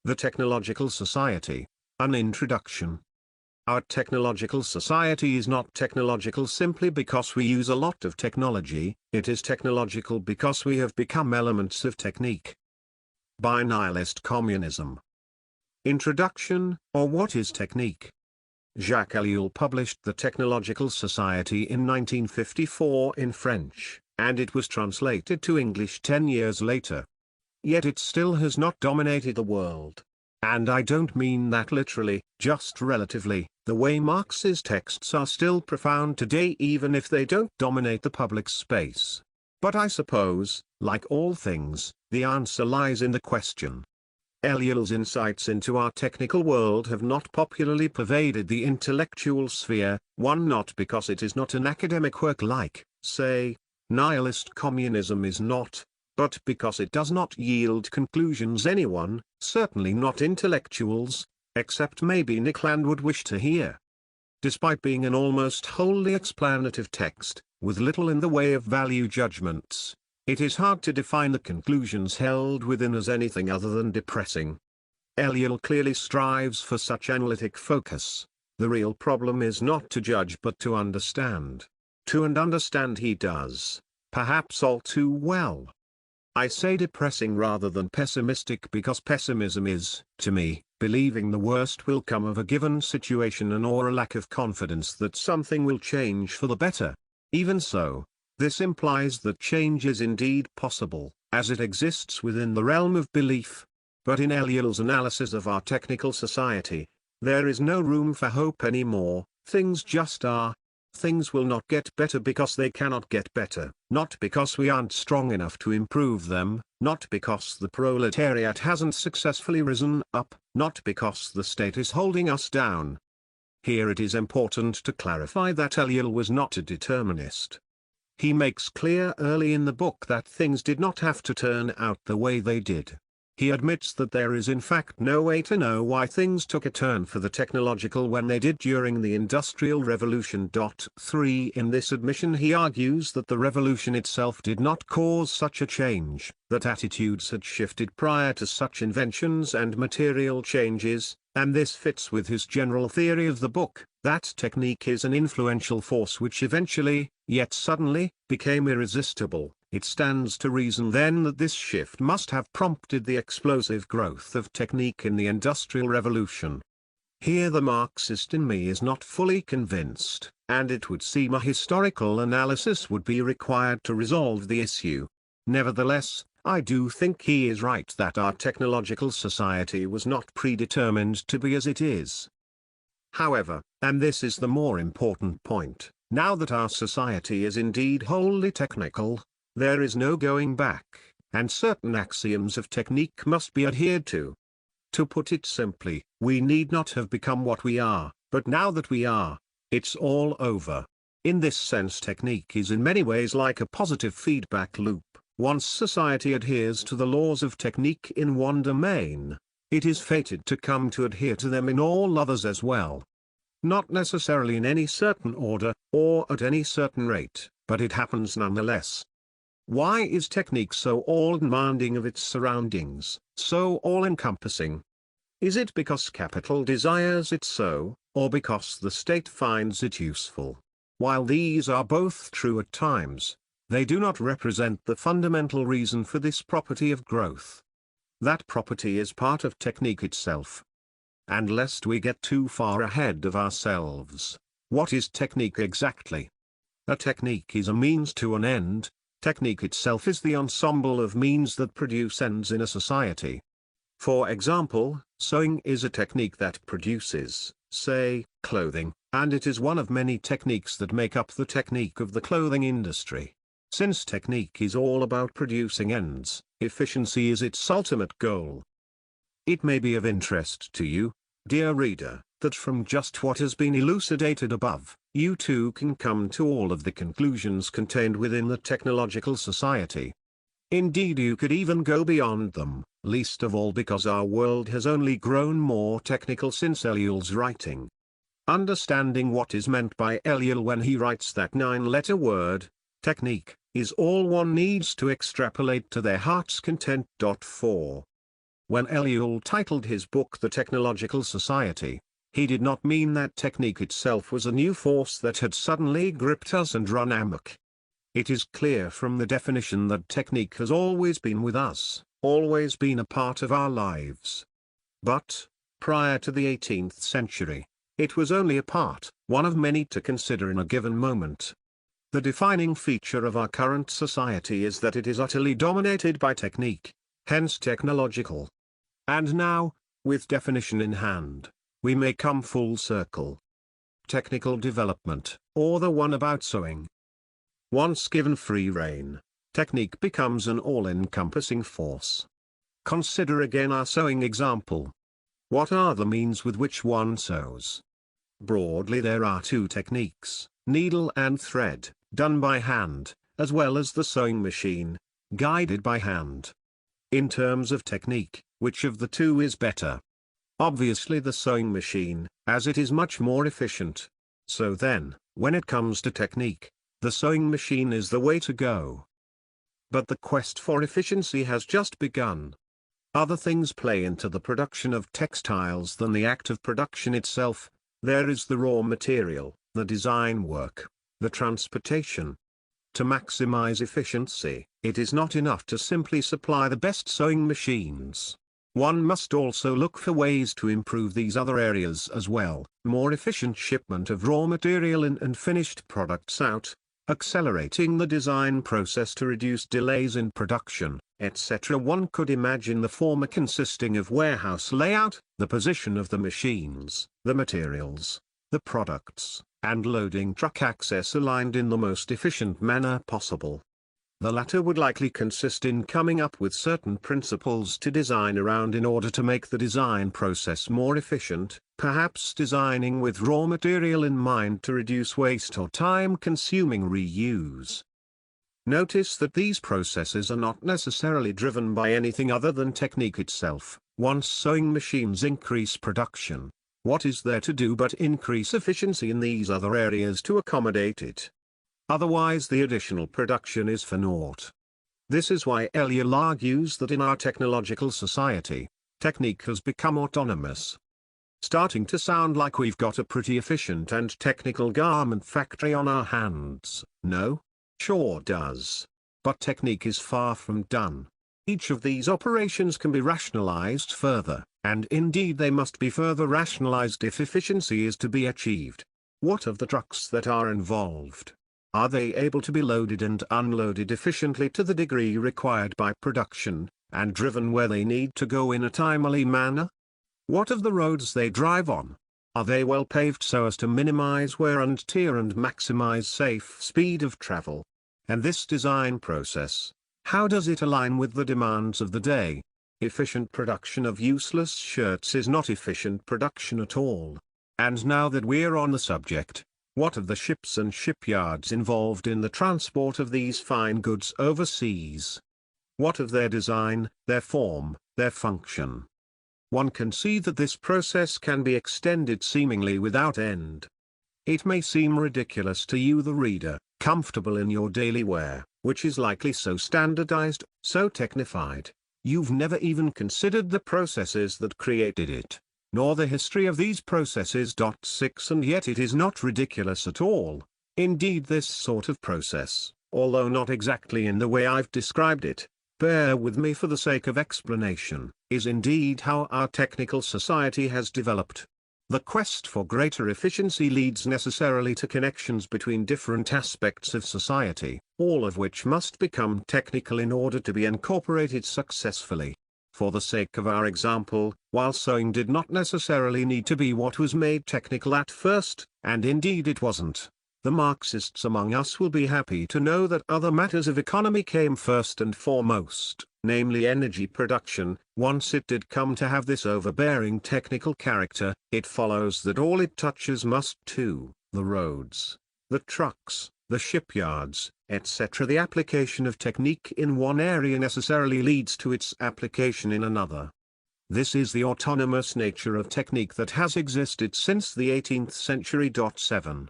The Technological Society. An Introduction. Our technological society is not technological simply because we use a lot of technology, it is technological because we have become elements of technique. By Nihilist Communism. Introduction, or what is technique? Jacques Ellul published The Technological Society in 1954 in French, and it was translated to English 10 years later. Yet it still has not dominated the world. And I don't mean that literally, just relatively. The way Marx's texts are still profound today even if they don't dominate the public space. But I suppose, like all things, the answer lies in the question. Ellul's insights into our technical world have not popularly pervaded the intellectual sphere, one not because it is not an academic work like, say, Nihilist Communism is not, but because it does not yield conclusions anyone, certainly not intellectuals, except maybe Nick Land would wish to hear. Despite being an almost wholly explanative text, with little in the way of value judgments, it is hard to define the conclusions held within as anything other than depressing. Ellul clearly strives for such analytic focus. The real problem is not to judge but to understand. And understand he does, perhaps all too well. I say depressing rather than pessimistic because pessimism is, to me, believing the worst will come of a given situation or a lack of confidence that something will change for the better. Even so, this implies that change is indeed possible, as it exists within the realm of belief. But in Ellul's analysis of our technical society, there is no room for hope anymore. Things just are. Things will not get better because they cannot get better, not because we aren't strong enough to improve them, not because the proletariat hasn't successfully risen up, not because the state is holding us down. Here it is important to clarify that Ellul was not a determinist. He makes clear early in the book that things did not have to turn out the way they did. He admits that there is in fact no way to know why things took a turn for the technological when they did during the Industrial Revolution. 3 In this admission he argues that the revolution itself did not cause such a change, that attitudes had shifted prior to such inventions and material changes, and this fits with his general theory of the book, that technique is an influential force which eventually, yet suddenly, became irresistible. It stands to reason then that this shift must have prompted the explosive growth of technique in the Industrial Revolution. Here the Marxist in me is not fully convinced, and it would seem a historical analysis would be required to resolve the issue. Nevertheless, I do think he is right that our technological society was not predetermined to be as it is. However, and this is the more important point, now that our society is indeed wholly technical, there is no going back, and certain axioms of technique must be adhered to. To put it simply, we need not have become what we are, but now that we are, it's all over. In this sense technique is in many ways like a positive feedback loop. Once society adheres to the laws of technique in one domain, it is fated to come to adhere to them in all others as well. Not necessarily in any certain order, or at any certain rate, but it happens nonetheless. Why is technique so all-demanding of its surroundings, so all-encompassing? Is it because capital desires it so, or because the state finds it useful? While these are both true at times, they do not represent the fundamental reason for this property of growth. That property is part of technique itself. And lest we get too far ahead of ourselves, what is technique exactly? A technique is a means to an end. Technique itself is the ensemble of means that produce ends in a society. For example, sewing is a technique that produces, say, clothing, and it is one of many techniques that make up the technique of the clothing industry. Since technique is all about producing ends, efficiency is its ultimate goal. It may be of interest to you, dear reader, that from just what has been elucidated above, you too can come to all of the conclusions contained within the technological society. Indeed, you could even go beyond them, least of all because our world has only grown more technical since Ellul's writing. Understanding what is meant by Ellul when he writes that 9-letter word, technique, is all one needs to extrapolate to their heart's content. 4. When Ellul titled his book The Technological Society, he did not mean that technique itself was a new force that had suddenly gripped us and run amok. It is clear from the definition that technique has always been with us, always been a part of our lives. But, prior to the 18th century, it was only a part, one of many to consider in a given moment. The defining feature of our current society is that it is utterly dominated by technique, hence technological. And now, with definition in hand, we may come full circle. Technical development, or the one about sewing. Once given free rein, technique becomes an all-encompassing force. Consider again our sewing example. What are the means with which one sews? Broadly, there are two techniques, needle and thread, done by hand, as well as the sewing machine, guided by hand. In terms of technique, which of the two is better? Obviously the sewing machine, as it is much more efficient. So then, when it comes to technique, the sewing machine is the way to go. But the quest for efficiency has just begun. Other things play into the production of textiles than the act of production itself. There is the raw material, the design work, the transportation. To maximize efficiency, it is not enough to simply supply the best sewing machines. One must also look for ways to improve these other areas as well, more efficient shipment of raw material in and finished products out, accelerating the design process to reduce delays in production, etc. One could imagine the former consisting of warehouse layout, the position of the machines, the materials, the products, and loading truck access aligned in the most efficient manner possible. The latter would likely consist in coming up with certain principles to design around in order to make the design process more efficient, perhaps designing with raw material in mind to reduce waste or time-consuming reuse. Notice that these processes are not necessarily driven by anything other than technique itself. Once sewing machines increase production, what is there to do but increase efficiency in these other areas to accommodate it? Otherwise the additional production is for naught. This is why Ellul argues that in our technological society, technique has become autonomous. Starting to sound like we've got a pretty efficient and technical garment factory on our hands, no? Sure does. But technique is far from done. Each of these operations can be rationalized further, and indeed they must be further rationalized if efficiency is to be achieved. What of the trucks that are involved? Are they able to be loaded and unloaded efficiently to the degree required by production, and driven where they need to go in a timely manner? What of the roads they drive on? Are they well paved so as to minimize wear and tear and maximize safe speed of travel? And this design process, how does it align with the demands of the day? Efficient production of useless shirts is not efficient production at all. And now that we're on the subject, what of the ships and shipyards involved in the transport of these fine goods overseas? What of their design, their form, their function? One can see that this process can be extended seemingly without end. It may seem ridiculous to you the reader, comfortable in your daily wear, which is likely so standardized, so technified. You've never even considered the processes that created it, nor the history of these processes. 6 And yet it is not ridiculous at all. Indeed, this sort of process, although not exactly in the way I've described it, bear with me for the sake of explanation, is indeed how our technical society has developed. The quest for greater efficiency leads necessarily to connections between different aspects of society, all of which must become technical in order to be incorporated successfully. For the sake of our example, while sewing did not necessarily need to be what was made technical at first, and indeed it wasn't, the Marxists among us will be happy to know that other matters of economy came first and foremost, namely energy production. Once it did come to have this overbearing technical character, it follows that all it touches must too, the roads, the trucks, the shipyards, etc. The application of technique in one area necessarily leads to its application in another. This is the autonomous nature of technique that has existed since the 18th century. 7.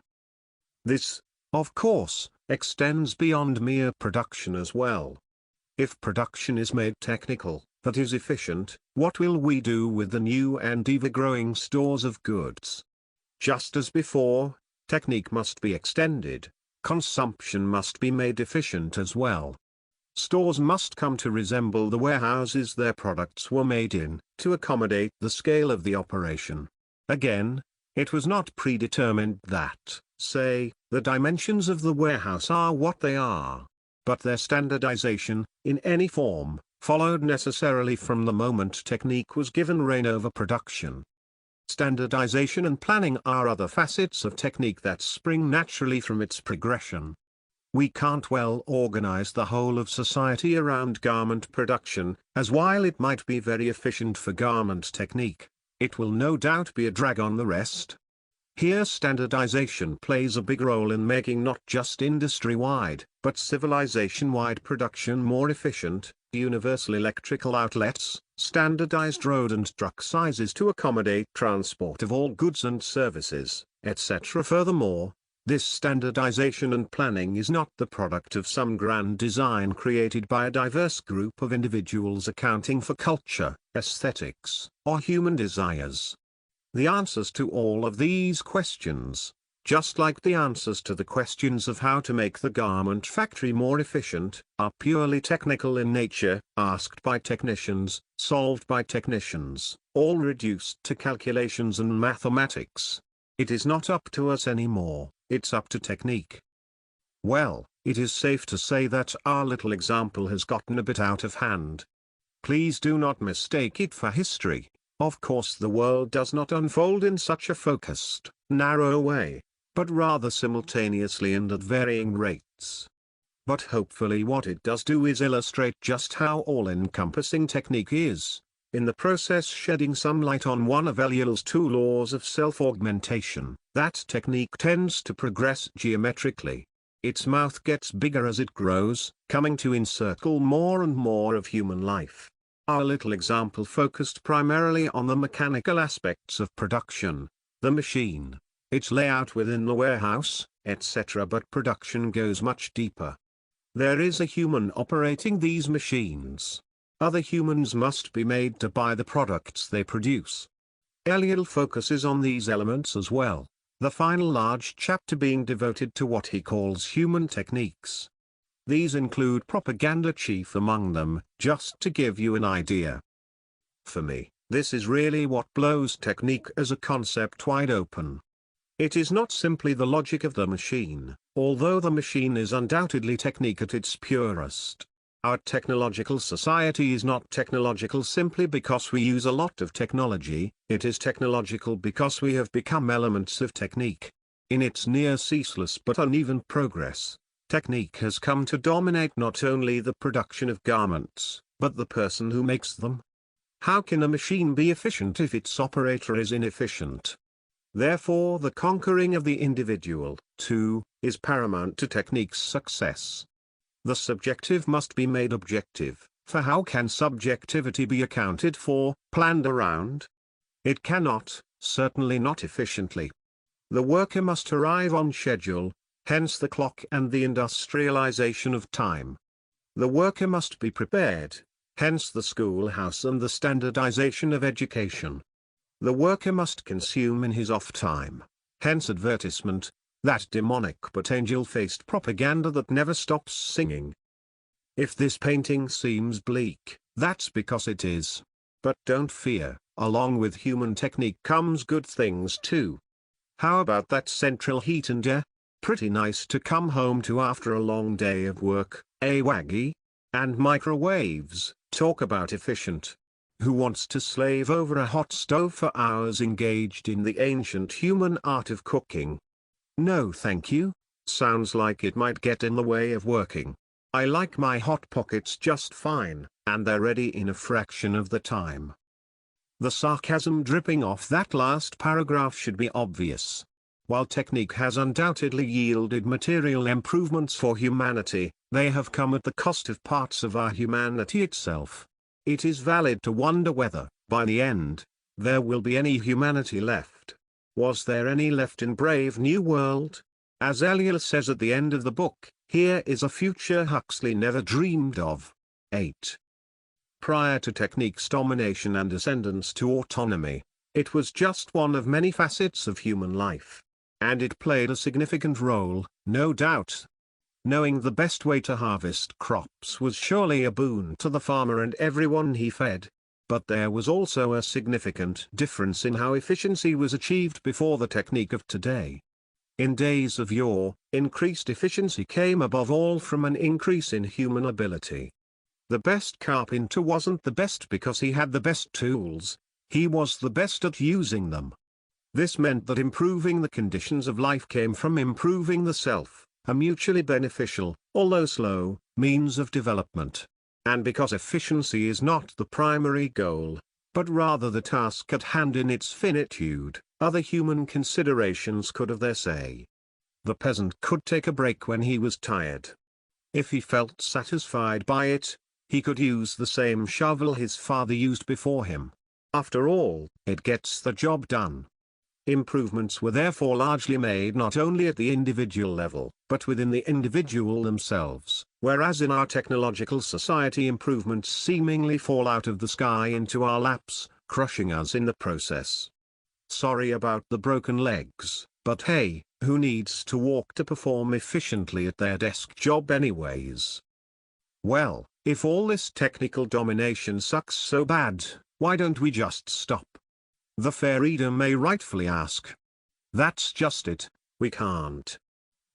This, of course, extends beyond mere production as well. If production is made technical, that is efficient, what will we do with the new and ever-growing stores of goods? Just as before, technique must be extended, consumption must be made efficient as well. Stores must come to resemble the warehouses their products were made in, to accommodate the scale of the operation. Again, it was not predetermined that, say, the dimensions of the warehouse are what they are. But their standardization, in any form, followed necessarily from the moment technique was given reign over production. Standardization and planning are other facets of technique that spring naturally from its progression. We can't well organize the whole of society around garment production, as while it might be very efficient for garment technique, it will no doubt be a drag on the rest. Here standardization plays a big role in making not just industry-wide, but civilization-wide production more efficient, universal electrical outlets, standardized road and truck sizes to accommodate transport of all goods and services, etc. Furthermore, this standardization and planning is not the product of some grand design created by a diverse group of individuals accounting for culture, aesthetics, or human desires. The answers to all of these questions, just like the answers to the questions of how to make the garment factory more efficient, are purely technical in nature, asked by technicians, solved by technicians, all reduced to calculations and mathematics. It is not up to us anymore, it's up to technique. Well, it is safe to say that our little example has gotten a bit out of hand. Please do not mistake it for history. Of course the world does not unfold in such a focused, narrow way, but rather simultaneously and at varying rates. But hopefully what it does do is illustrate just how all-encompassing technique is, in the process shedding some light on one of Ellul's two laws of self-augmentation, that technique tends to progress geometrically. Its mouth gets bigger as it grows, coming to encircle more and more of human life. Our little example focused primarily on the mechanical aspects of production, the machine, its layout within the warehouse, etc. But production goes much deeper. There is a human operating these machines. Other humans must be made to buy the products they produce. Ellul focuses on these elements as well, the final large chapter being devoted to what he calls human techniques. These include propaganda chief among them, just to give you an idea. For me, this is really what blows technique as a concept wide open. It is not simply the logic of the machine, although the machine is undoubtedly technique at its purest. Our technological society is not technological simply because we use a lot of technology, it is technological because we have become elements of technique. In its near ceaseless but uneven progress, technique has come to dominate not only the production of garments, but the person who makes them. How can a machine be efficient if its operator is inefficient? Therefore the conquering of the individual, too, is paramount to technique's success. The subjective must be made objective, for how can subjectivity be accounted for, planned around? It cannot, certainly not efficiently. The worker must arrive on schedule, hence the clock and the industrialization of time. The worker must be prepared, hence the schoolhouse and the standardization of education. The worker must consume in his off time, hence advertisement, that demonic but angel-faced propaganda that never stops singing. If this painting seems bleak, that's because it is. But don't fear, along with human technique comes good things too. How about that central heat and air? Pretty nice to come home to after a long day of work, Waggy? And microwaves, talk about efficient. Who wants to slave over a hot stove for hours engaged in the ancient human art of cooking? No thank you, sounds like it might get in the way of working. I like my hot pockets just fine, and they're ready in a fraction of the time. The sarcasm dripping off that last paragraph should be obvious. While technique has undoubtedly yielded material improvements for humanity, they have come at the cost of parts of our humanity itself. It is valid to wonder whether, by the end, there will be any humanity left. Was there any left in Brave New World? As Ellul says at the end of the book, here is a future Huxley never dreamed of. 8. prior to technique's domination and ascendance to autonomy. It was just one of many facets of human life. And it played a significant role, no doubt. Knowing the best way to harvest crops was surely a boon to the farmer and everyone he fed. But there was also a significant difference in how efficiency was achieved before the technique of today. In days of yore, increased efficiency came above all from an increase in human ability. The best carpenter wasn't the best because he had the best tools, he was the best at using them. This meant that improving the conditions of life came from improving the self, a mutually beneficial, although slow, means of development. And because efficiency is not the primary goal, but rather the task at hand in its finitude, other human considerations could have their say. The peasant could take a break when he was tired. If he felt satisfied by it, he could use the same shovel his father used before him. After all, it gets the job done. Improvements were therefore largely made not only at the individual level, but within the individual themselves, whereas in our technological society improvements seemingly fall out of the sky into our laps, crushing us in the process. Sorry about the broken legs, but hey, who needs to walk to perform efficiently at their desk job anyways? Well, if all this technical domination sucks so bad, why don't we just stop? The fair reader may rightfully ask. That's just it, we can't.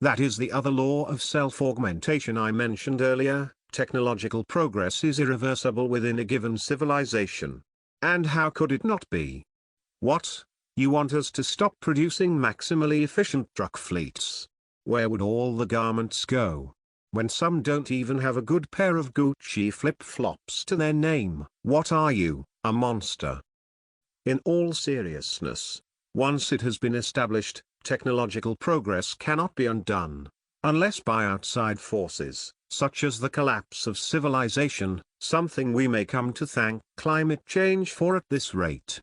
That is the other law of self-augmentation I mentioned earlier. Technological progress is irreversible within a given civilization. And how could it not be? What? You want us to stop producing maximally efficient truck fleets? Where would all the garments go? When some don't even have a good pair of Gucci flip-flops to their name, what are you, a monster? In all seriousness, once it has been established, technological progress cannot be undone, unless by outside forces, such as the collapse of civilization, something we may come to thank climate change for at this rate.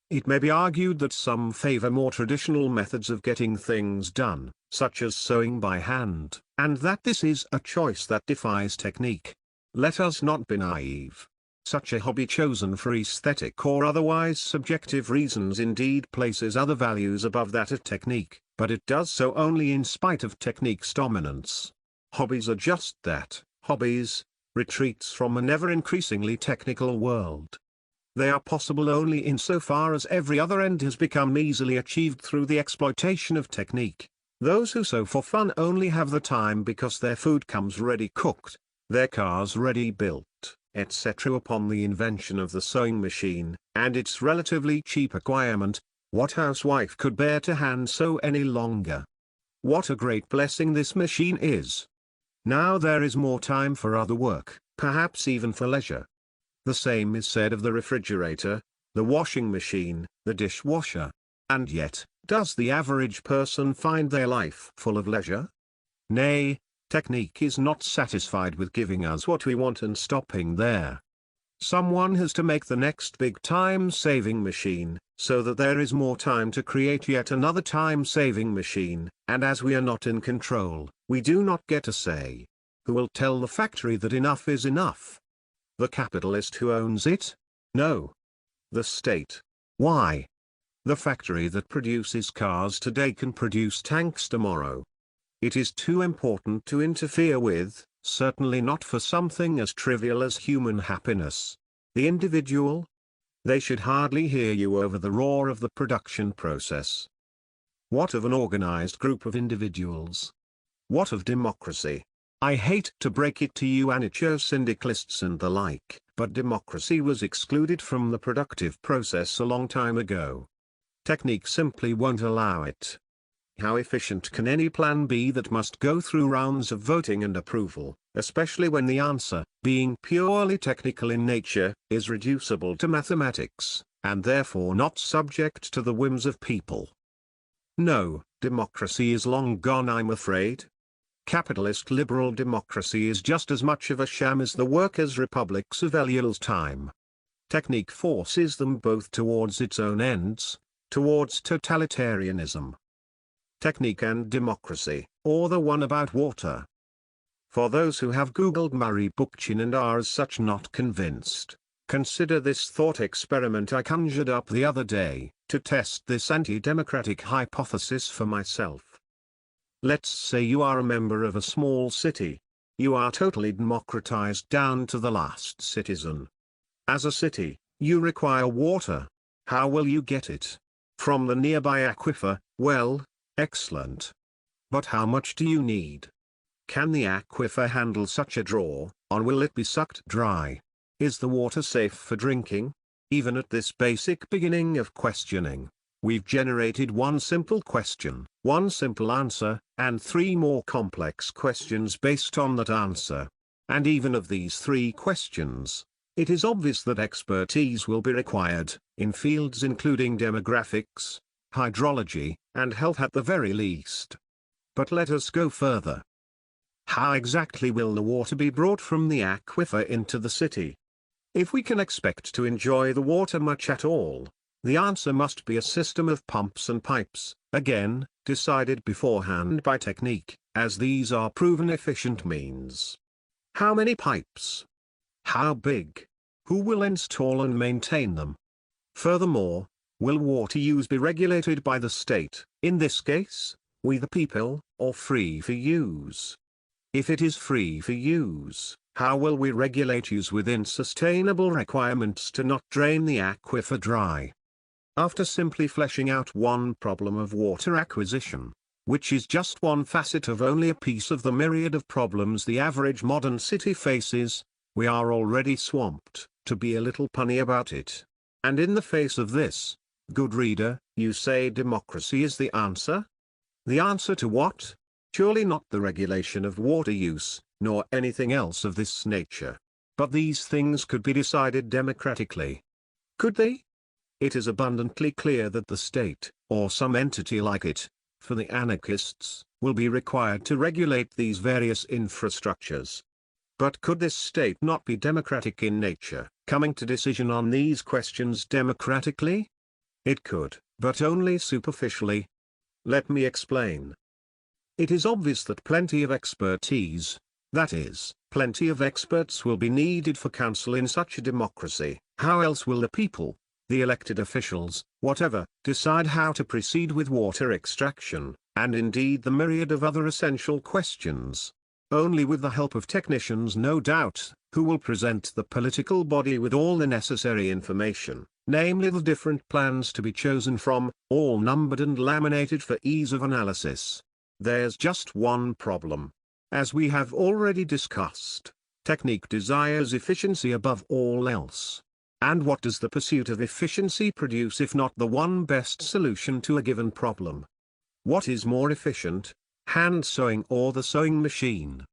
It may be argued that some favor more traditional methods of getting things done, such as sewing by hand, and that this is a choice that defies technique. Let us not be naive. Such a hobby chosen for aesthetic or otherwise subjective reasons indeed places other values above that of technique, but it does so only in spite of technique's dominance. Hobbies are just that, hobbies, retreats from an ever-increasingly technical world. They are possible only insofar as every other end has become easily achieved through the exploitation of technique. Those who sew for fun only have the time because their food comes ready cooked, their cars ready built, etc. Upon the invention of the sewing machine, and its relatively cheap acquirement, what housewife could bear to hand sew any longer? What a great blessing this machine is! Now there is more time for other work, perhaps even for leisure. The same is said of the refrigerator, the washing machine, the dishwasher. And yet, does the average person find their life full of leisure? Nay, technique is not satisfied with giving us what we want and stopping there. Someone has to make the next big time-saving machine, so that there is more time to create yet another time-saving machine, and as we are not in control, we do not get a say. Who will tell the factory that enough is enough? The capitalist who owns it? No. The state. Why? The factory that produces cars today can produce tanks tomorrow. It is too important to interfere with, certainly not for something as trivial as human happiness. The individual? They should hardly hear you over the roar of the production process. What of an organized group of individuals? What of democracy? I hate to break it to you anarcho-syndicalists and the like, but democracy was excluded from the productive process a long time ago. Technique simply won't allow it. How efficient can any plan be that must go through rounds of voting and approval, especially when the answer, being purely technical in nature, is reducible to mathematics, and therefore not subject to the whims of people? No, democracy is long gone, I'm afraid. Capitalist liberal democracy is just as much of a sham as the workers' republics of Eliel's time. Technique forces them both towards its own ends, towards totalitarianism. Technique and democracy, or the one about water. For those who have Googled Murray Bookchin and are as such not convinced, Consider this thought experiment I conjured up the other day, to test this anti-democratic hypothesis for myself. Let's say you are a member of a small city. You are totally democratized down to the last citizen. As a city, you require water. How will you get it? From the nearby aquifer? Well, excellent. But how much do you need? Can the aquifer handle such a draw, or will it be sucked dry? Is the water safe for drinking? Even at this basic beginning of questioning, we've generated one simple question, one simple answer, and three more complex questions based on that answer. And even of these three questions, it is obvious that expertise will be required, in fields including demographics, hydrology, and health at the very least. But let us go further. How exactly will the water be brought from the aquifer into the city? If we can expect to enjoy the water much at all, the answer must be a system of pumps and pipes, again, decided beforehand by technique, as these are proven efficient means. How many pipes? How big? Who will install and maintain them? Furthermore, will water use be regulated by the state, in this case, we the people, or free for use? If it is free for use, how will we regulate use within sustainable requirements to not drain the aquifer dry? After simply fleshing out one problem of water acquisition, which is just one facet of only a piece of the myriad of problems the average modern city faces, we are already swamped, to be a little punny about it. And in the face of this, good reader, you say democracy is the answer? The answer to what? Surely not the regulation of water use, nor anything else of this nature. But these things could be decided democratically. Could they? It is abundantly clear that the state, or some entity like it, for the anarchists, will be required to regulate these various infrastructures. But could this state not be democratic in nature, coming to decision on these questions democratically? It could, but only superficially. Let me explain. It is obvious that plenty of expertise, that is, plenty of experts will be needed for counsel in such a democracy. How else will the people, the elected officials, whatever, decide how to proceed with water extraction, and indeed the myriad of other essential questions? Only with the help of technicians, no doubt, who will present the political body with all the necessary information, namely the different plans to be chosen from, all numbered and laminated for ease of analysis. There's just one problem. As we have already discussed, technique desires efficiency above all else. And what does the pursuit of efficiency produce if not the one best solution to a given problem? What is more efficient, hand sewing or the sewing machine?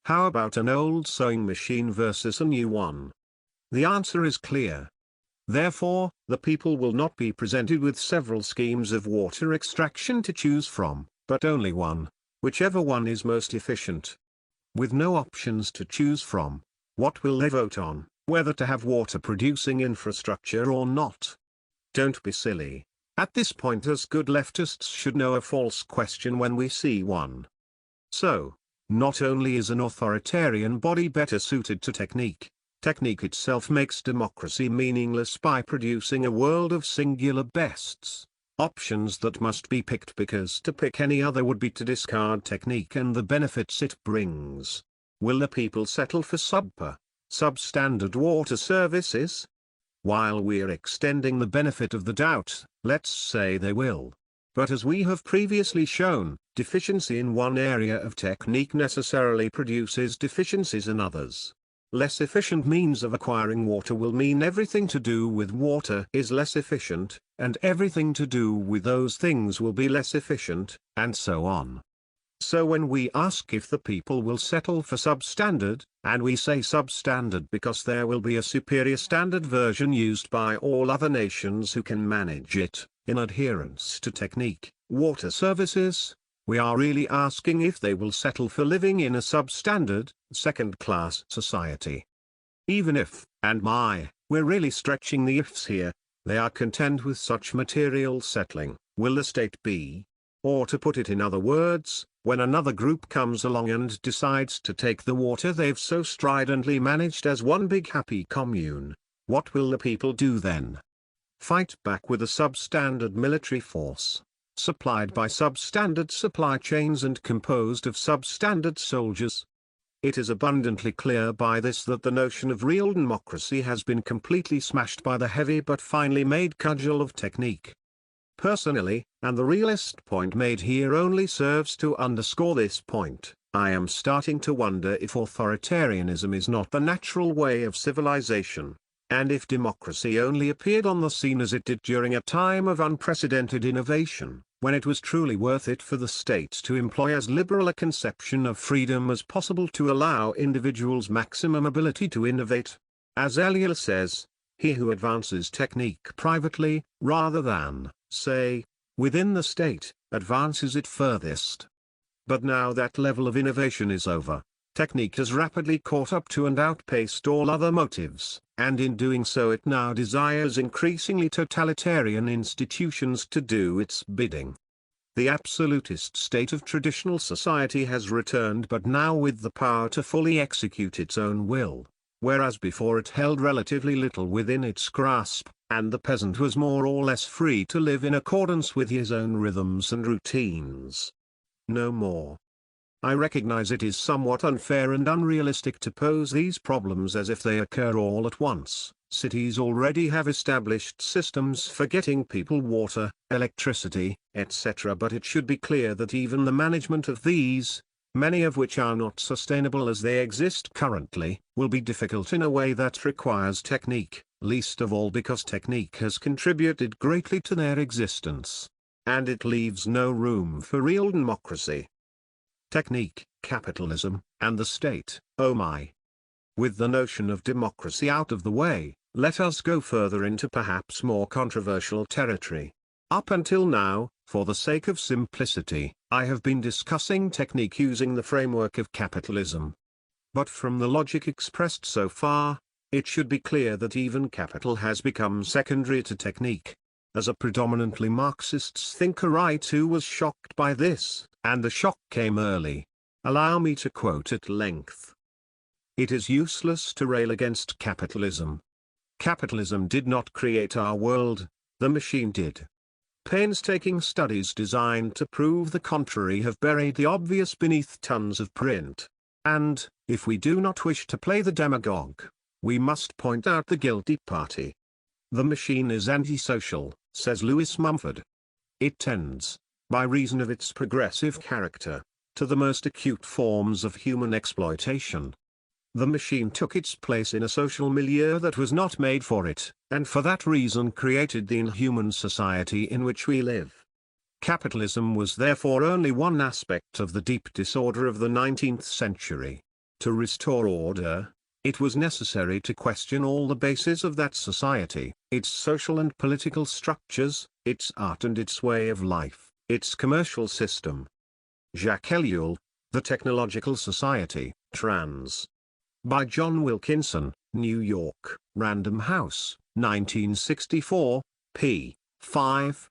How about an old sewing machine versus a new one? The answer is clear. Therefore, the people will not be presented with several schemes of water extraction to choose from, but only one, whichever one is most efficient. With no options to choose from, what will they vote on, whether to have water-producing infrastructure or not? Don't be silly. At this point us good leftists should know a false question when we see one. So, not only is an authoritarian body better suited to technique, technique itself makes democracy meaningless by producing a world of singular bests. Options that must be picked because to pick any other would be to discard technique and the benefits it brings. Will the people settle for substandard water services? While we're extending the benefit of the doubt, let's say they will. But as we have previously shown, deficiency in one area of technique necessarily produces deficiencies in others. Less efficient means of acquiring water will mean everything to do with water is less efficient, and everything to do with those things will be less efficient, and so on. So when we ask if the people will settle for substandard, and we say substandard because there will be a superior standard version used by all other nations who can manage it, in adherence to technique, water services, we are really asking if they will settle for living in a substandard, second-class society. Even if, and we're really stretching the ifs here, they are content with such material settling, will the state be? Or to put it in other words, when another group comes along and decides to take the water they've so stridently managed as one big happy commune, What will the people do then? Fight back with a substandard military force, supplied by substandard supply chains and composed of substandard soldiers? It is abundantly clear by this that the notion of real democracy has been completely smashed by the heavy but finely made cudgel of technique. Personally, and the realist point made here only serves to underscore this point, I am starting to wonder if authoritarianism is not the natural way of civilization, and if democracy only appeared on the scene as it did during a time of unprecedented innovation, when it was truly worth it for the state to employ as liberal a conception of freedom as possible to allow individuals maximum ability to innovate. As Eliel says, he who advances technique privately, rather than, say, within the state, advances it furthest. But now that level of innovation is over, technique has rapidly caught up to and outpaced all other motives, and in doing so it now desires increasingly totalitarian institutions to do its bidding. The absolutist state of traditional society has returned, but now with the power to fully execute its own will, whereas before it held relatively little within its grasp, and the peasant was more or less free to live in accordance with his own rhythms and routines. No more. I recognize it is somewhat unfair and unrealistic to pose these problems as if they occur all at once. Cities already have established systems for getting people water, electricity, etc. But it should be clear that even the management of these, many of which are not sustainable as they exist currently, will be difficult in a way that requires technique, least of all because technique has contributed greatly to their existence. And it leaves no room for real democracy. Technique, capitalism, and the state, oh my. With the notion of democracy out of the way, let us go further into perhaps more controversial territory. Up until now, for the sake of simplicity, I have been discussing technique using the framework of capitalism. But from the logic expressed so far, it should be clear that even capital has become secondary to technique. As a predominantly Marxist thinker, I too was shocked by this, and the shock came early. Allow me to quote at length. It is useless to rail against capitalism. Capitalism did not create our world, the machine did. Painstaking studies designed to prove the contrary have buried the obvious beneath tons of print. And, if we do not wish to play the demagogue, we must point out the guilty party. The machine is antisocial, says Lewis Mumford. It tends, by reason of its progressive character, to the most acute forms of human exploitation. The machine took its place in a social milieu that was not made for it, and for that reason created the inhuman society in which we live. Capitalism was therefore only one aspect of the deep disorder of the 19th century. To restore order, it was necessary to question all the bases of that society, its social and political structures, its art and its way of life, its commercial system. Jacques Ellul, The Technological Society, trans. By John Wilkinson, New York, Random House, 1964, p. 5.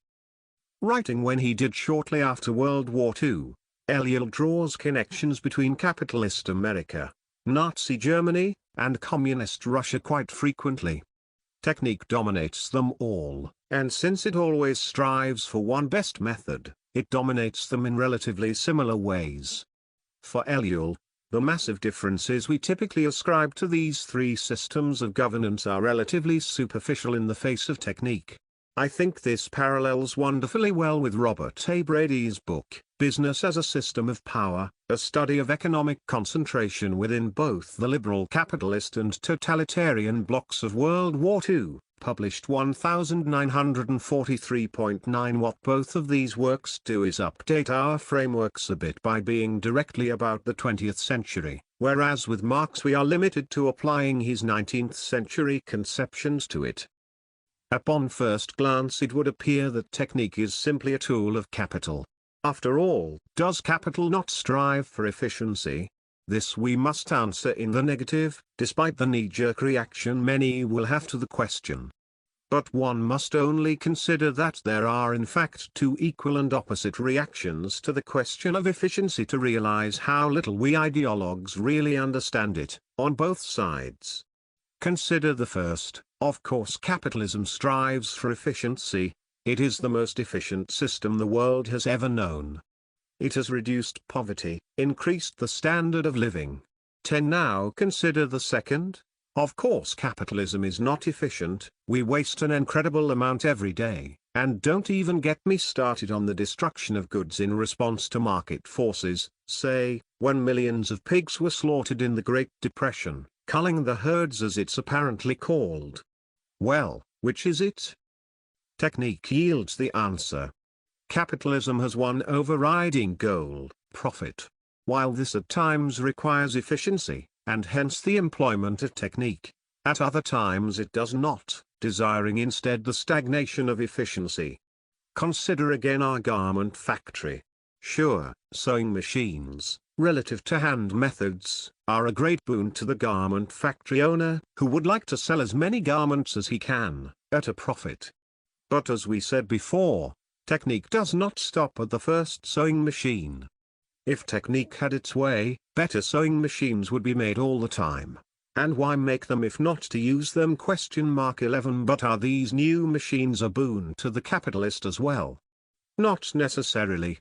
Writing when he did shortly after World War II, Ellul draws connections between capitalist America, Nazi Germany, and communist Russia quite frequently. Technique dominates them all, and since it always strives for one best method, it dominates them in relatively similar ways. For Ellul, the massive differences we typically ascribe to these three systems of governance are relatively superficial in the face of technique. I think this parallels wonderfully well with Robert A. Brady's book, Business as a System of Power, a study of economic concentration within both the liberal capitalist and totalitarian blocs of World War II, published 1943.9. What both of these works do is update our frameworks a bit by being directly about the 20th century, whereas with Marx we are limited to applying his 19th century conceptions to it. Upon first glance it would appear that technique is simply a tool of capital. After all, does capital not strive for efficiency? This we must answer in the negative, despite the knee-jerk reaction many will have to the question. But one must only consider that there are in fact two equal and opposite reactions to the question of efficiency to realize how little we ideologues really understand it, on both sides. Consider the first, Of course, capitalism strives for efficiency. It is the most efficient system the world has ever known. It has reduced poverty, increased the standard of living. 10. Now consider the second. Of course, capitalism is not efficient. We waste an incredible amount every day, and don't even get me started on the destruction of goods in response to market forces, say, when millions of pigs were slaughtered in the Great Depression, culling the herds as it's apparently called. Well, which is it? Technique yields the answer. Capitalism has one overriding goal: profit. While this at times requires efficiency, and hence the employment of technique, at other times it does not, desiring instead the stagnation of efficiency. Consider again our garment factory. Sure, sewing machines, relative to hand methods, are a great boon to the garment factory owner, who would like to sell as many garments as he can, at a profit. But as we said before, technique does not stop at the first sewing machine. If technique had its way, better sewing machines would be made all the time. And why make them if not to use them? 11. But are these new machines a boon to the capitalist as well? Not necessarily.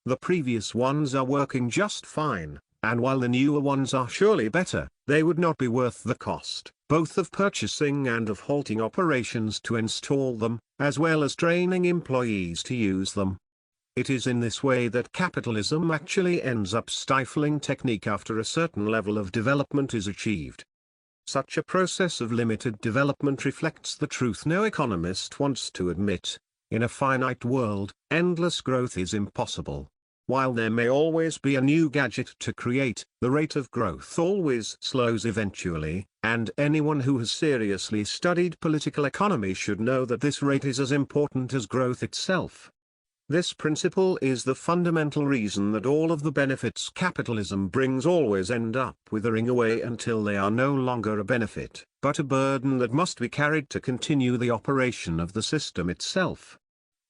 The previous ones are working just fine, and while the newer ones are surely better, they would not be worth the cost, both of purchasing and of halting operations to install them, as well as training employees to use them. It is in this way that capitalism actually ends up stifling technique after a certain level of development is achieved. Such a process of limited development reflects the truth no economist wants to admit. In a finite world, endless growth is impossible. While there may always be a new gadget to create, the rate of growth always slows eventually, and anyone who has seriously studied political economy should know that this rate is as important as growth itself. This principle is the fundamental reason that all of the benefits capitalism brings always end up withering away until they are no longer a benefit, but a burden that must be carried to continue the operation of the system itself.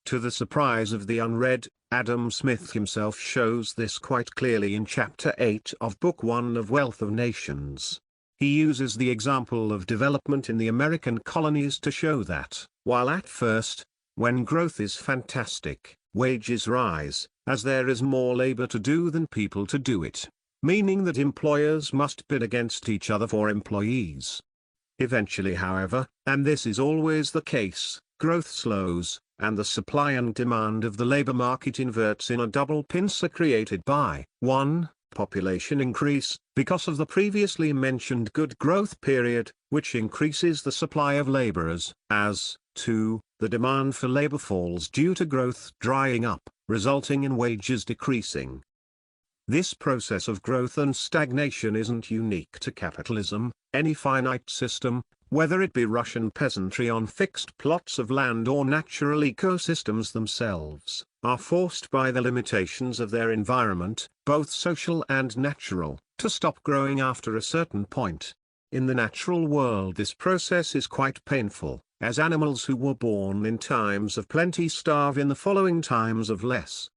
To the surprise of the unread, Adam Smith himself shows this quite clearly in Chapter 8 of Book 1 of Wealth of Nations. He uses the example of development in the American colonies to show that, while at first, when growth is fantastic, wages rise, as there is more labor to do than people to do it, meaning that employers must bid against each other for employees. Eventually, however, and this is always the case, growth slows, and the supply and demand of the labor market inverts in a double pincer created by 1. Population increase, because of the previously mentioned good growth period, which increases the supply of laborers, as 2. The demand for labor falls due to growth drying up, resulting in wages decreasing. This process of growth and stagnation isn't unique to capitalism. Any finite system, whether it be Russian peasantry on fixed plots of land or natural ecosystems themselves, are forced by the limitations of their environment, both social and natural, to stop growing after a certain point. In the natural world, this process is quite painful, as animals who were born in times of plenty starve in the following times of less.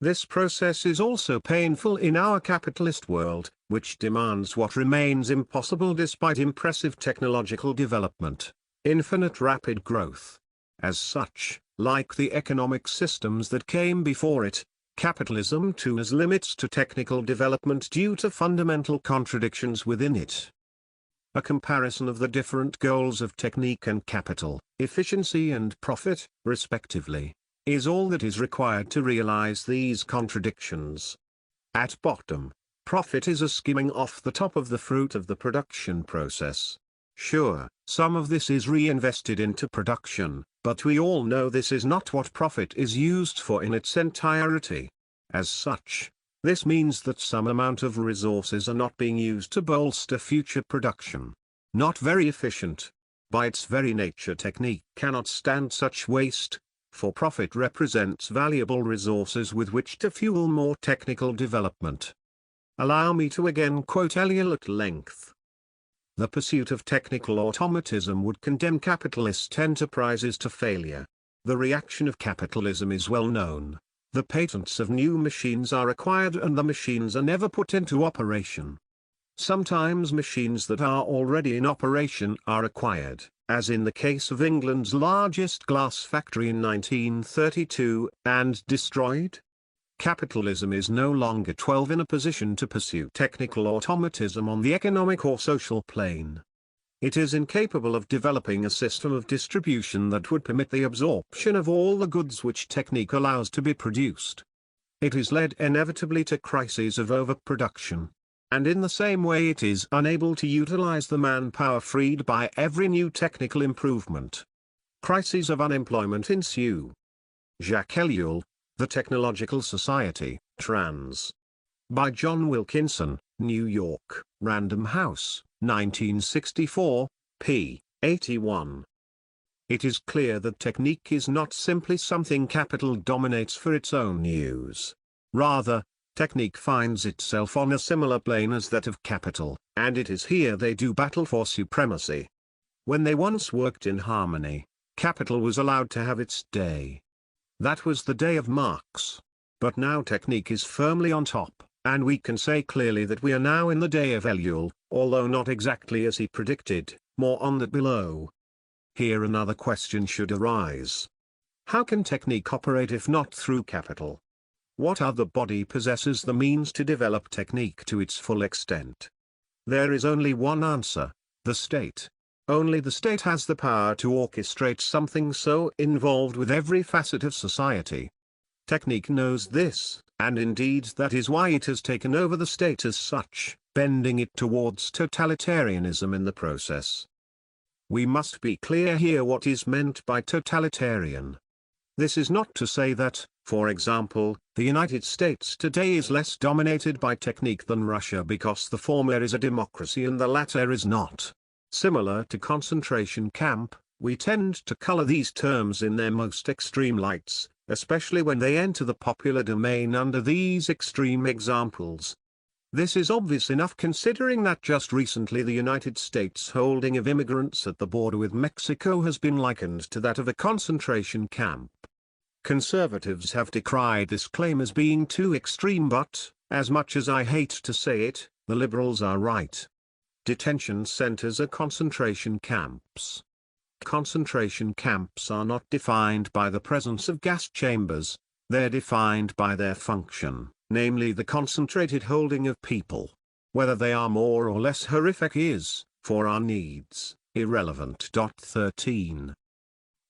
This process is also painful in our capitalist world, which demands what remains impossible despite impressive technological development: infinite rapid growth. As such, like the economic systems that came before it, capitalism too has limits to technical development due to fundamental contradictions within it. A comparison of the different goals of technique and capital, efficiency and profit, respectively, is all that is required to realize these contradictions. At bottom, profit is a skimming off the top of the fruit of the production process. Sure, some of this is reinvested into production, but we all know this is not what profit is used for in its entirety. As such, this means that some amount of resources are not being used to bolster future production. Not very efficient. By its very nature, technique cannot stand such waste, for profit represents valuable resources with which to fuel more technical development. Allow me to again quote Eliot at length. The pursuit of technical automatism would condemn capitalist enterprises to failure. The reaction of capitalism is well known. The patents of new machines are acquired and the machines are never put into operation. Sometimes machines that are already in operation are acquired, as in the case of England's largest glass factory in 1932, and destroyed? Capitalism is no longer in a position to pursue technical automatism on the economic or social plane. It is incapable of developing a system of distribution that would permit the absorption of all the goods which technique allows to be produced. It is led inevitably to crises of overproduction. And in the same way it is unable to utilize the manpower freed by every new technical improvement. Crises of unemployment ensue. Jacques Ellul, The Technological Society, trans. By John Wilkinson, New York, Random House, 1964, p. 81. It is clear that technique is not simply something capital dominates for its own use. Rather, technique finds itself on a similar plane as that of capital, and it is here they do battle for supremacy. When they once worked in harmony, capital was allowed to have its day. That was the day of Marx. But now technique is firmly on top, and we can say clearly that we are now in the day of Ellul, although not exactly as he predicted, more on that below. Here another question should arise. How can technique operate if not through capital? What other body possesses the means to develop technique to its full extent? There is only one answer: the state. Only the state has the power to orchestrate something so involved with every facet of society. Technique knows this, and indeed that is why it has taken over the state as such, bending it towards totalitarianism in the process. We must be clear here what is meant by totalitarian. This is not to say that, for example, the United States today is less dominated by technique than Russia because the former is a democracy and the latter is not. Similar to concentration camp, we tend to color these terms in their most extreme lights, especially when they enter the popular domain under these extreme examples. This is obvious enough considering that just recently the United States holding of immigrants at the border with Mexico has been likened to that of a concentration camp. Conservatives have decried this claim as being too extreme, but, as much as I hate to say it, the liberals are right. Detention centers are concentration camps. Concentration camps are not defined by the presence of gas chambers, they're defined by their function, namely the concentrated holding of people. Whether they are more or less horrific is, for our needs, irrelevant. 13.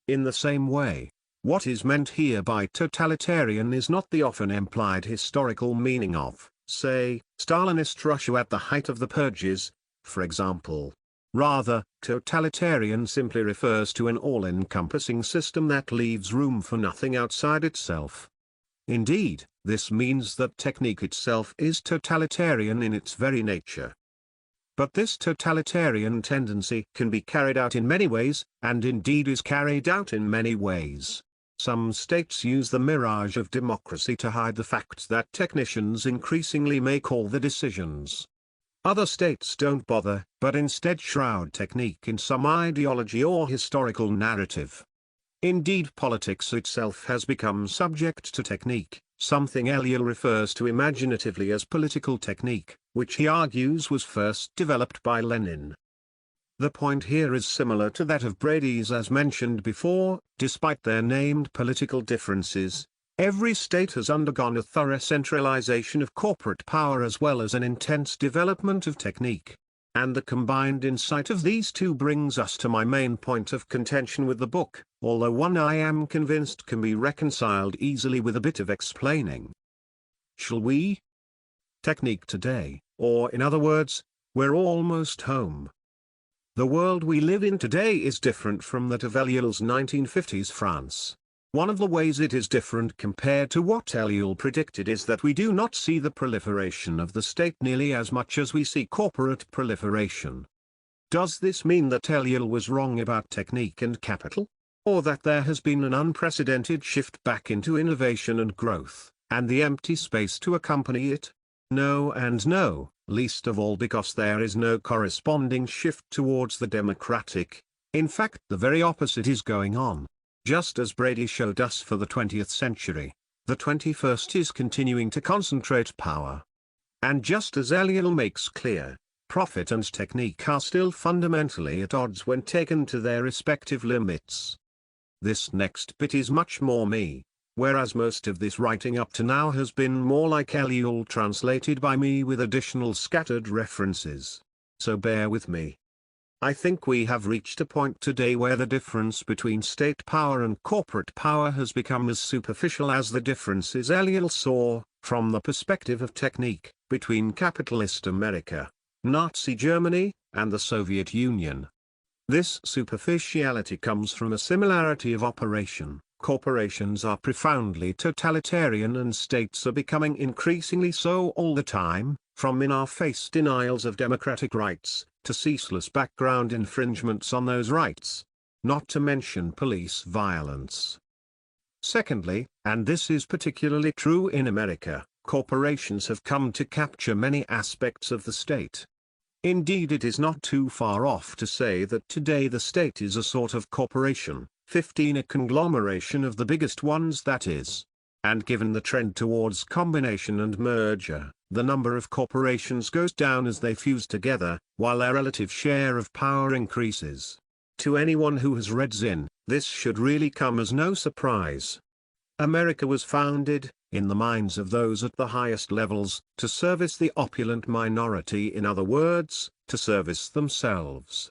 In the same way, what is meant here by totalitarian is not the often implied historical meaning of, say, Stalinist Russia at the height of the purges, for example. Rather, totalitarian simply refers to an all-encompassing system that leaves room for nothing outside itself. Indeed, this means that technique itself is totalitarian in its very nature. But this totalitarian tendency can be carried out in many ways, and indeed is carried out in many ways. Some states use the mirage of democracy to hide the fact that technicians increasingly make all the decisions. Other states don't bother, but instead shroud technique in some ideology or historical narrative. Indeed, politics itself has become subject to technique, something Ellul refers to imaginatively as political technique, which he argues was first developed by Lenin. The point here is similar to that of Brady's as mentioned before. Despite their named political differences, every state has undergone a thorough centralization of corporate power as well as an intense development of technique. And the combined insight of these two brings us to my main point of contention with the book, although one I am convinced can be reconciled easily with a bit of explaining. Shall we? Technique today, or in other words, we're almost home. The world we live in today is different from that of Ellul's 1950s France. One of the ways it is different compared to what Ellul predicted is that we do not see the proliferation of the state nearly as much as we see corporate proliferation. Does this mean that Ellul was wrong about technique and capital? Or that there has been an unprecedented shift back into innovation and growth, and the empty space to accompany it? No and no, least of all because there is no corresponding shift towards the democratic. In fact, the very opposite is going on. Just as Brady showed us for the 20th century, the 21st is continuing to concentrate power. And just as Ellul makes clear, Profit and technique are still fundamentally at odds when taken to their respective limits. This next bit is much more me, whereas most of this writing up to now has been more like Eliul translated by me with additional scattered references. So bear with me. I think we have reached a point today where the difference between state power and corporate power has become as superficial as the differences Eliul saw, from the perspective of technique, between capitalist America, Nazi Germany, and the Soviet Union. This superficiality comes from a similarity of operation. Corporations are profoundly totalitarian and states are becoming increasingly so all the time, from in-our-face denials of democratic rights, to ceaseless background infringements on those rights. Not to mention police violence. Secondly, and this is particularly true in America, corporations have come to capture many aspects of the state. Indeed, it is not too far off to say that today the state is a sort of corporation, 15 a conglomeration of the biggest ones that is. And given the trend towards combination and merger, the number of corporations goes down as they fuse together, while their relative share of power increases. To anyone who has read Zinn, this should really come as no surprise. America was founded, in the minds of those at the highest levels, to service the opulent minority, in other words, to service themselves.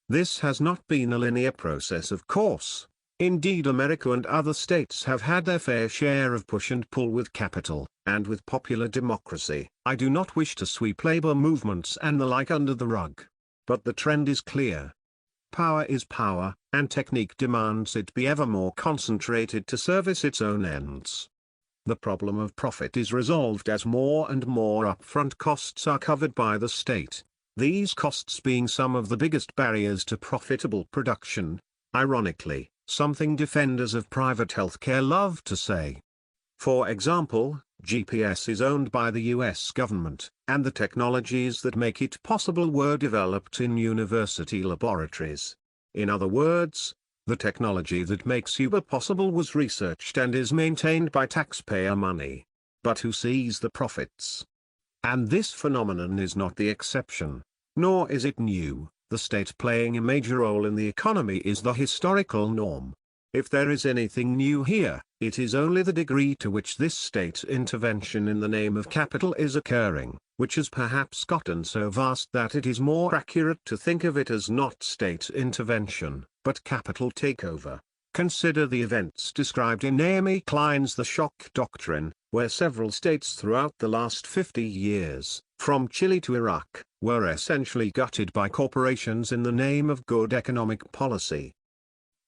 This has not been a linear process, of course. Indeed, America and other states have had their fair share of push and pull with capital, and with popular democracy. I do not wish to sweep labor movements and the like under the rug. But the trend is clear. Power is power, and technique demands it be ever more concentrated to service its own ends. The problem of profit is resolved as more and more upfront costs are covered by the state, these costs being some of the biggest barriers to profitable production. Ironically, something defenders of private healthcare love to say. For example, GPS is owned by the US government, and the technologies that make it possible were developed in university laboratories. In other words, the technology that makes Uber possible was researched and is maintained by taxpayer money. But who sees the profits? And this phenomenon is not the exception, nor is it new. The state playing a major role in the economy is the historical norm. If there is anything new here, it is only the degree to which this state intervention in the name of capital is occurring, which has perhaps gotten so vast that it is more accurate to think of it as not state intervention, but capital takeover. Consider the events described in Naomi Klein's The Shock Doctrine, where several states throughout the last 50 years, from Chile to Iraq, were essentially gutted by corporations in the name of good economic policy.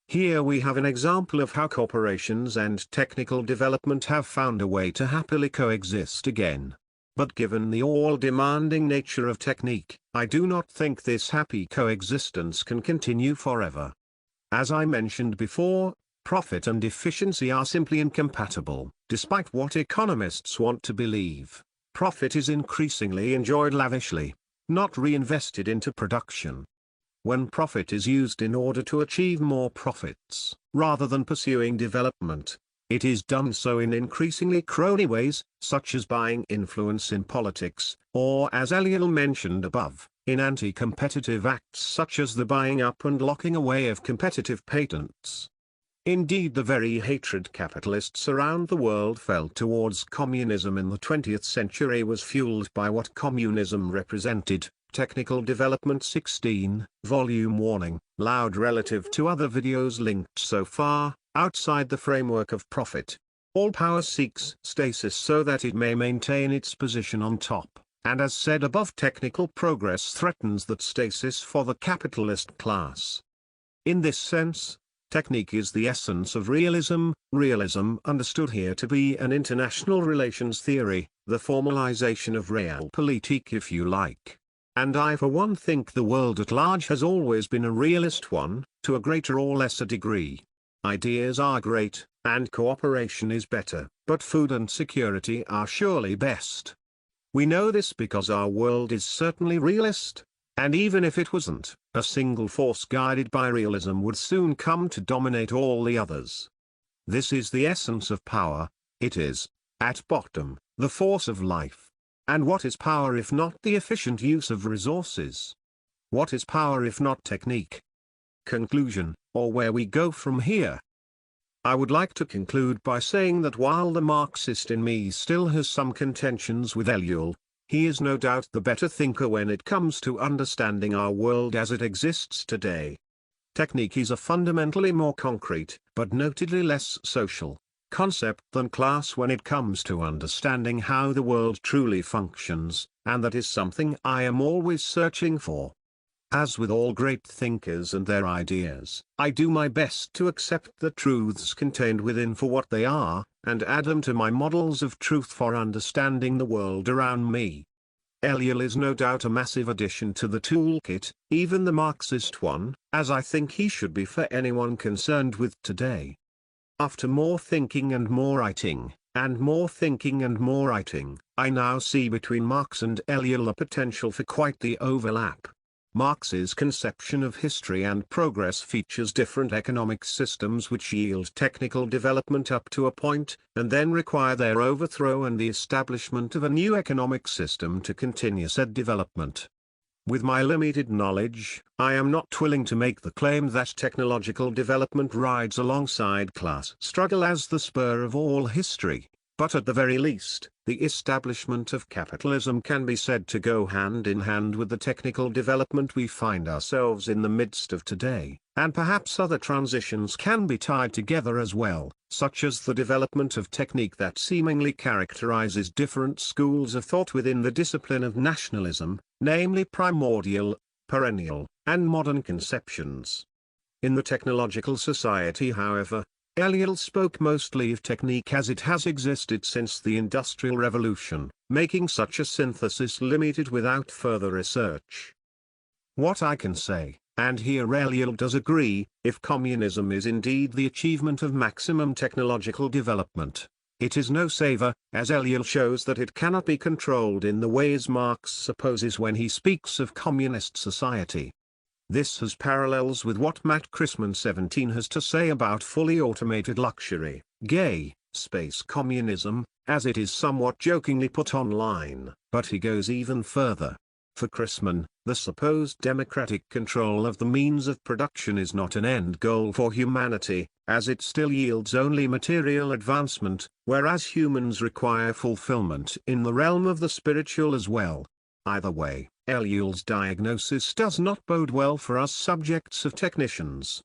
Here we have an example of how corporations and technical development have found a way to happily coexist again. But given the all-demanding nature of technique, I do not think this happy coexistence can continue forever. As I mentioned before, profit and efficiency are simply incompatible, despite what economists want to believe. Profit is increasingly enjoyed lavishly, not reinvested into production. When profit is used in order to achieve more profits, rather than pursuing development, it is done so in increasingly crony ways, such as buying influence in politics, or as Eliul mentioned above, in anti-competitive acts such as the buying up and locking away of competitive patents. Indeed, the very hatred capitalists around the world felt towards communism in the 20th century was fueled by what communism represented. Technical Development 16, Volume Warning, loud relative to other videos linked so far, outside the framework of profit. All power seeks stasis so that it may maintain its position on top, and as said above, technical progress threatens that stasis for the capitalist class. In this sense, technique is the essence of realism understood here to be an international relations theory, the formalization of realpolitik if you like. And I for one think the world at large has always been a realist one, to a greater or lesser degree. Ideas are great, and cooperation is better, but food and security are surely best. We know this because our world is certainly realist, and even if it wasn't, a single force guided by realism would soon come to dominate all the others. This is the essence of power, it is, at bottom, the force of life. And what is power if not the efficient use of resources? What is power if not technique? Conclusion, or where we go from here. I would like to conclude by saying that while the Marxist in me still has some contentions with Ellul, he is no doubt the better thinker when it comes to understanding our world as it exists today. Technique is a fundamentally more concrete, but notedly less social, concept than class when it comes to understanding how the world truly functions, and that is something I am always searching for. As with all great thinkers and their ideas, I do my best to accept the truths contained within for what they are, and add them to my models of truth for understanding the world around me. Ellul is no doubt a massive addition to the toolkit, even the Marxist one, as I think he should be for anyone concerned with today. After more thinking and more writing, and more thinking and more writing, I now see between Marx and Ellul a potential for quite the overlap. Marx's conception of history and progress features different economic systems which yield technical development up to a point, and then require their overthrow and the establishment of a new economic system to continue said development. With my limited knowledge, I am not willing to make the claim that technological development rides alongside class struggle as the spur of all history. But at the very least, the establishment of capitalism can be said to go hand in hand with the technical development we find ourselves in the midst of today, and perhaps other transitions can be tied together as well, such as the development of technique that seemingly characterizes different schools of thought within the discipline of nationalism, namely primordial, perennial, and modern conceptions. In the technological society, however, Ellul spoke mostly of technique as it has existed since the Industrial Revolution, making such a synthesis limited without further research. What I can say, and here Ellul does agree, if communism is indeed the achievement of maximum technological development, it is no saver, as Ellul shows that it cannot be controlled in the ways Marx supposes when he speaks of communist society. This has parallels with what Matt Christman 17 has to say about fully automated luxury, gay, space communism, as it is somewhat jokingly put online, but he goes even further. For Christman, the supposed democratic control of the means of production is not an end goal for humanity, as it still yields only material advancement, whereas humans require fulfillment in the realm of the spiritual as well. Either way, Ellul's diagnosis does not bode well for us subjects of technicians.